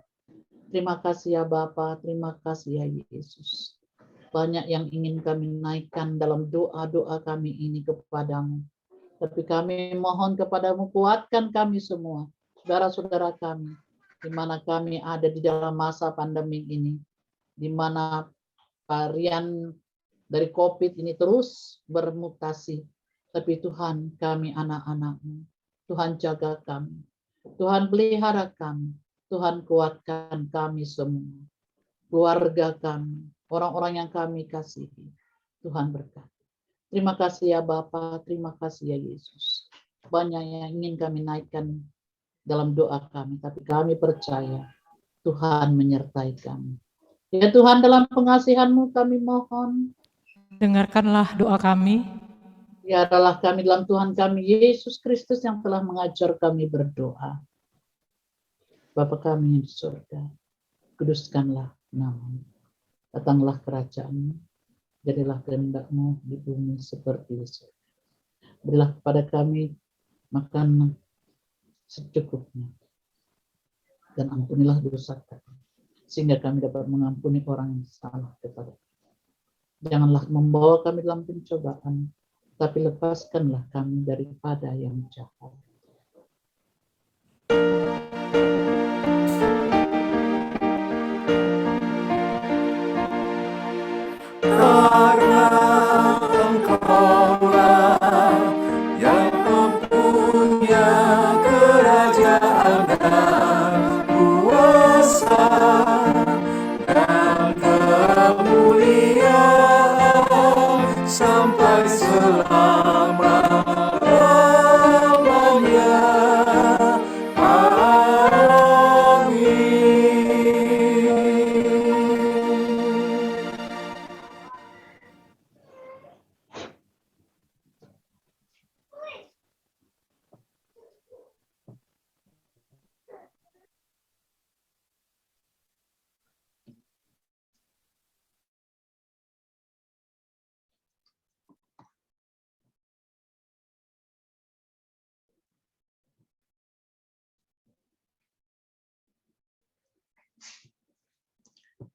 Terima kasih ya Bapa, terima kasih ya Yesus. Banyak yang ingin kami naikkan dalam doa-doa kami ini kepadamu. Tapi kami mohon kepadamu, kuatkan kami semua, saudara-saudara kami, di mana kami ada di dalam masa pandemi ini, di mana varian dari COVID ini terus bermutasi. Tapi Tuhan, kami anak-anak-Mu, Tuhan jaga kami, Tuhan pelihara kami, Tuhan kuatkan kami semua, keluarga kami, orang-orang yang kami kasihi, Tuhan berkati. Terima kasih ya Bapa, terima kasih ya Yesus. Banyak yang ingin kami naikkan dalam doa kami, tapi kami percaya Tuhan menyertai kami. Ya Tuhan, dalam pengasihan-Mu kami mohon, Dengarkanlah doa kami. biarlah kami dalam Tuhan kami Yesus Kristus yang telah mengajar kami berdoa. Bapa kami yang di surga, kuduskanlah nama-Mu. Datanglah kerajaan-Mu, jadilah kehendak-Mu di bumi seperti di surga. Berilah kepada kami makanan secukupnya, dan ampunilah dosa kami, sehingga kami dapat mengampuni orang yang salah kepada kami. Janganlah membawa kami dalam pencobaan, tapi lepaskanlah kami daripada yang jahat. Karena Engkaulah yang mempunyai kerajaan dan kuasa dan kemuliaan sampai selama-lamanya.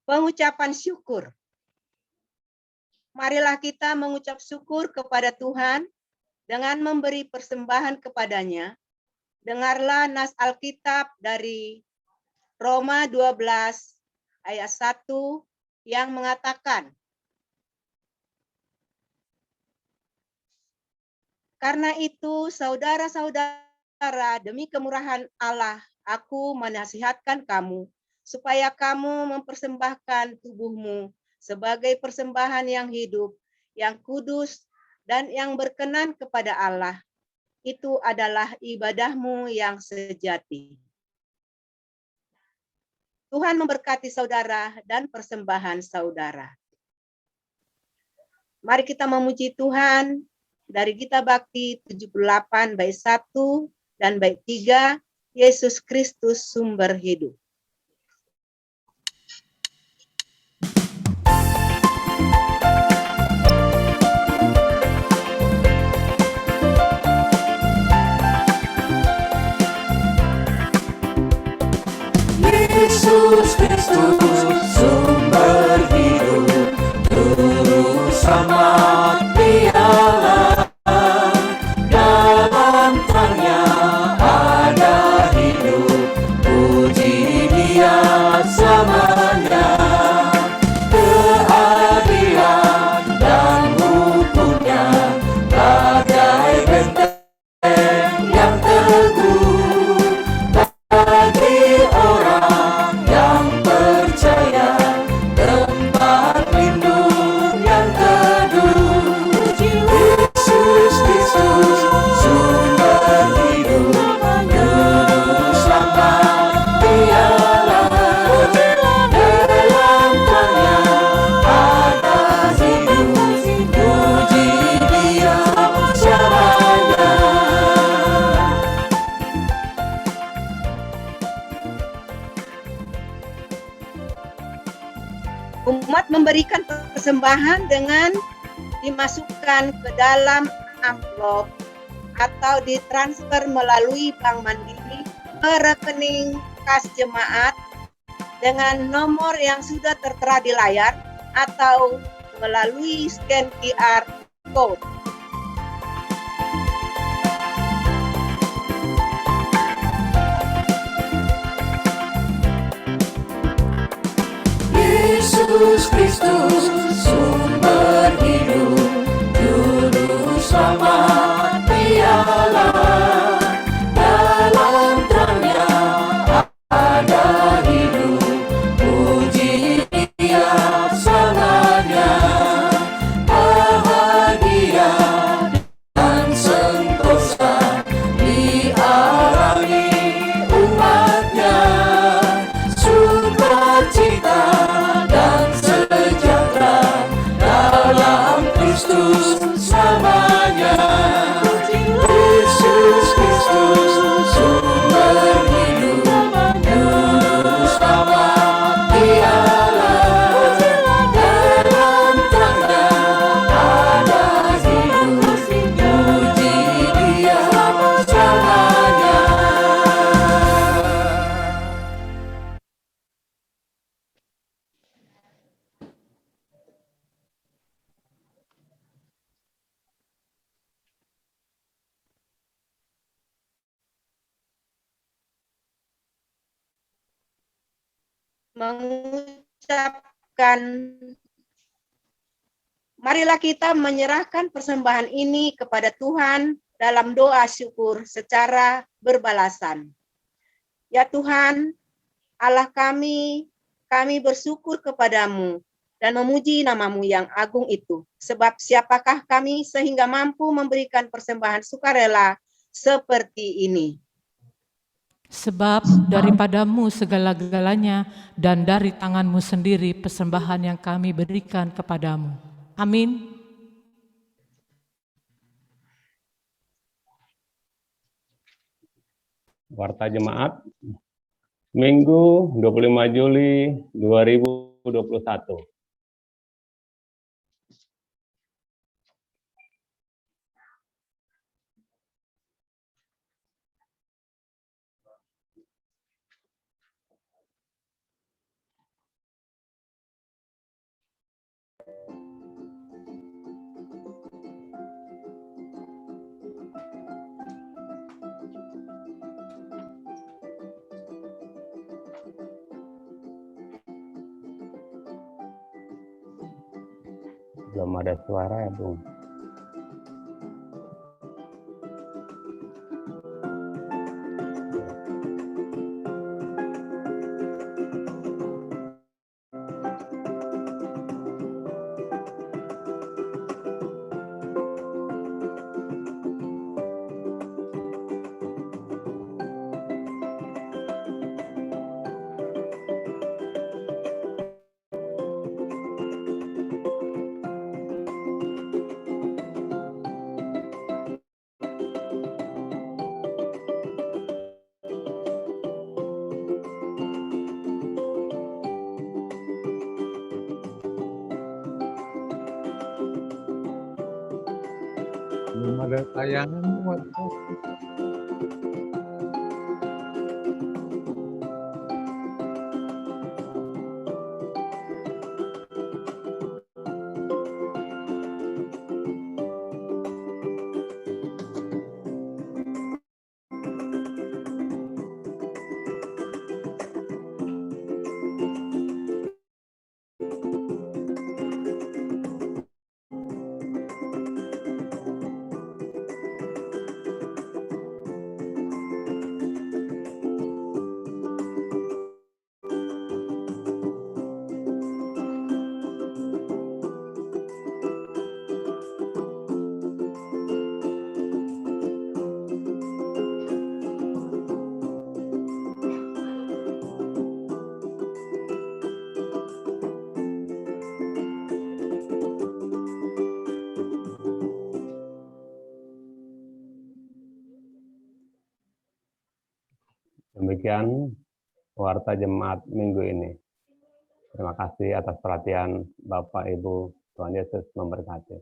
Pengucapan syukur. Marilah kita mengucap syukur kepada Tuhan dengan memberi persembahan kepadanya. Dengarlah nas Alkitab dari Roma 12 ayat 1 yang mengatakan, karena itu saudara-saudara, demi kemurahan Allah, aku menasihatkan kamu supaya kamu mempersembahkan tubuhmu sebagai persembahan yang hidup, yang kudus, dan yang berkenan kepada Allah. Itu adalah ibadahmu yang sejati. Tuhan memberkati saudara dan persembahan saudara. Mari kita memuji Tuhan dari Gita Bakti 78 bait 1 dan bait 3, Yesus Kristus sumber hidup. Yesus Kristus sumber hidup, juru selamat piala, dalam terangnya ada hidup, puji Dia selamanya. Keadilan dan hukumnya bagai benteng yang teguh bagi orang yang percaya, tempat lindung yang teduh. Yesus Kristus sumber hidup, juru selamat piala, dalam terangnya ada hidup, puji Dia selamanya. Umat memberikan persembahan dengan dimasukkan ke dalam amplop atau ditransfer melalui Bank Mandiri ke rekening kas jemaat dengan nomor yang sudah tertera di layar atau melalui scan QR code. Yesus Kristus sumber hidup, juru selamat piala, dalam terangnya ada hidup, puji Dia selamanya. Bahagia dan sentosa dialami umatnya, sukacita dan sejahtera dalam Kristus mengucapkan, marilah kita menyerahkan persembahan ini kepada Tuhan dalam doa syukur secara berbalasan. Ya Tuhan, Allah kami bersyukur kepadamu dan memuji namamu yang agung itu. Sebab siapakah kami sehingga mampu memberikan persembahan sukarela seperti ini? Sebab daripadamu segala-galanya dan dari tanganmu sendiri persembahan yang kami berikan kepadamu. Amin. Warta Jemaat, Minggu 25 Juli 2021. Belum ada suara ya, Bung. Belum ada tayangan buat Demikian Warta Jemaat minggu ini. Terima kasih atas perhatian Bapak Ibu. Tuhan Yesus memberkati.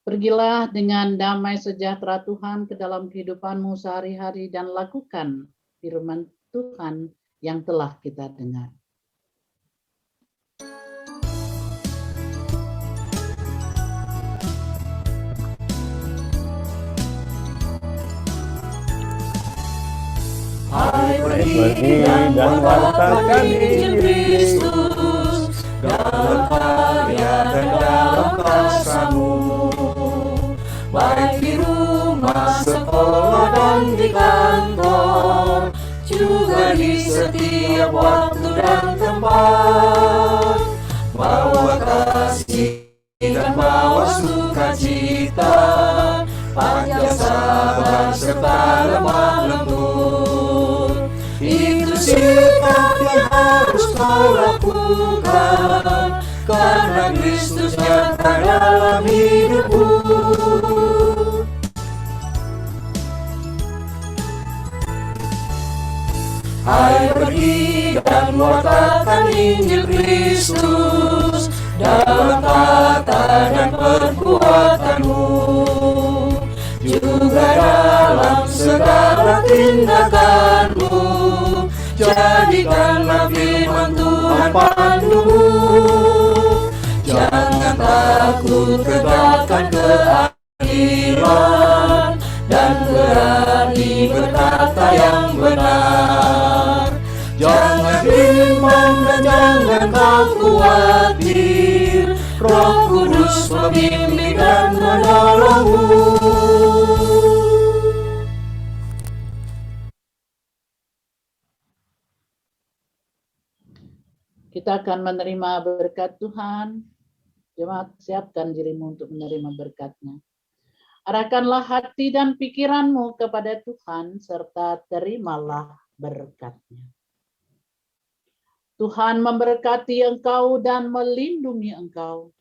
Pergilah dengan damai sejahtera Tuhan ke dalam kehidupanmu sehari-hari dan lakukan firman Tuhan yang telah kita dengar. Hai, pergi dan wartakan Injil Kristus dalam karya dan dalam kasamu, baik di rumah, sekolah, dan di kantor, juga di setiap waktu dan tempat. Bawa kasih dan bawa sukacita, panjang sabar serta lemah lembut. Itu sikap yang harus kau lakukan, karena Kristus nyata dalam hidupmu. Hai, pergi dan wartakan Injil Kristus dalam kata dan perbuatanmu, juga dalam segala tindakanmu. Jadikanlah firman Tuhan pandumu. Jangan takut, tegakkan keadilan dan berani kau khawatir, Roh Kudus membimbing dan menolongmu. Kita akan menerima berkat Tuhan. Jemaat, siapkan dirimu untuk menerima berkat-Nya. Arahkanlah hati dan pikiranmu kepada Tuhan, serta terimalah berkat-Nya. Tuhan memberkati engkau dan melindungi engkau.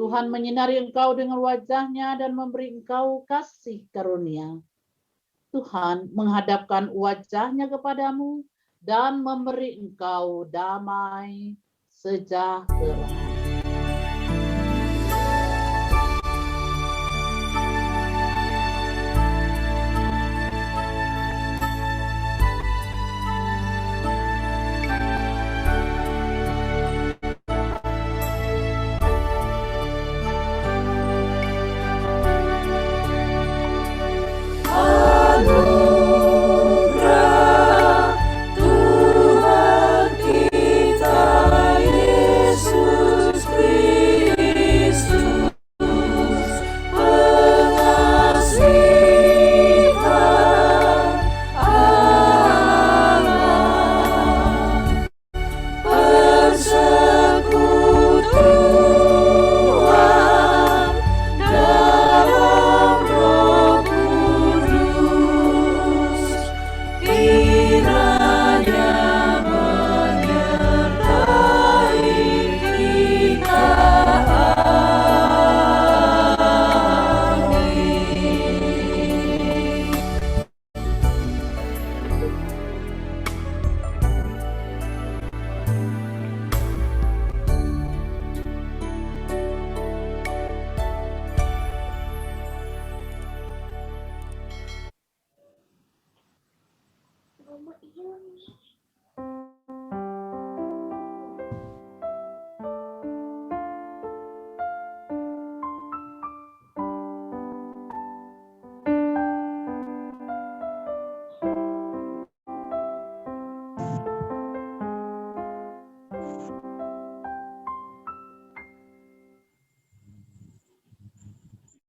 Tuhan menyinari engkau dengan wajah-Nya dan memberi engkau kasih karunia. Tuhan menghadapkan wajah-Nya kepadamu dan memberi engkau damai sejahtera.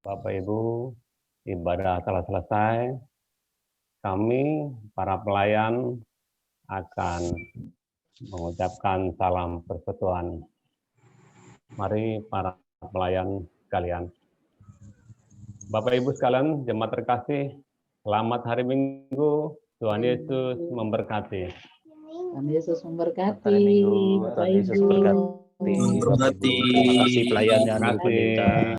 Bapak Ibu, ibadah telah selesai. Kami, para pelayan, akan mengucapkan salam persekutuan. Mari para pelayan sekalian. Bapak Ibu sekalian, jemaat terkasih, selamat hari Minggu. Tuhan Yesus memberkati. Tuhan Yesus memberkati. Hari Minggu, Bapak Tuhan Yesus Ibu. berkati. Terima kasih pelayannya. Terima kasih.